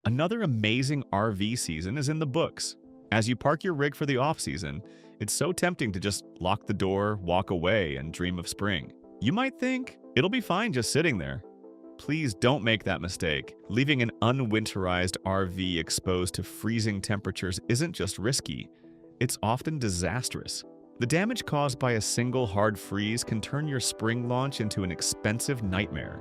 Another amazing RV season is in the books. As you park your rig for the off-season, it's so tempting to just lock the door, walk away, and dream of spring. You might think, it'll be fine just sitting there. Please don't make that mistake. Leaving an unwinterized RV exposed to freezing temperatures isn't just risky, it's often disastrous. The damage caused by a single hard freeze can turn your spring launch into an expensive nightmare.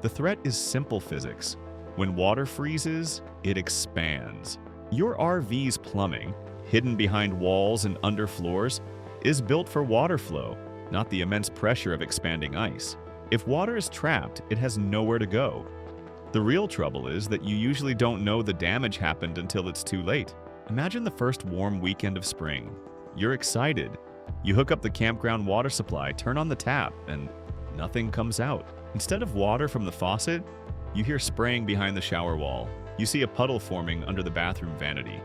The threat is simple physics. When water freezes, it expands. Your RV's plumbing, hidden behind walls and under floors, is built for water flow, not the immense pressure of expanding ice. If water is trapped, it has nowhere to go. The real trouble is that you usually don't know the damage happened until it's too late. Imagine the first warm weekend of spring. You're excited. You hook up the campground water supply, turn on the tap, and nothing comes out. Instead of water from the faucet, you hear spraying behind the shower wall. You see a puddle forming under the bathroom vanity.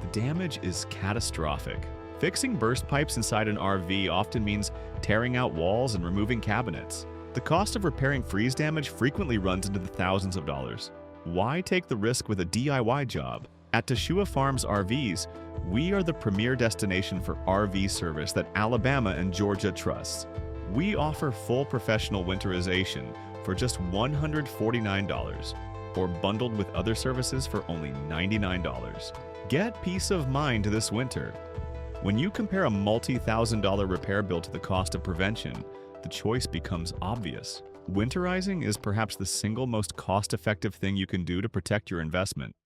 The damage is catastrophic. Fixing burst pipes inside an RV often means tearing out walls and removing cabinets. The cost of repairing freeze damage frequently runs into the thousands of dollars. Why take the risk with a DIY job? At Teshua Farms RVs, we are the premier destination for RV service that Alabama and Georgia trusts. We offer full professional winterization for just $149, or bundled with other services for only $99. Get peace of mind this winter. When you compare a multi-thousand-dollar repair bill to the cost of prevention, the choice becomes obvious. Winterizing is perhaps the single most cost-effective thing you can do to protect your investment.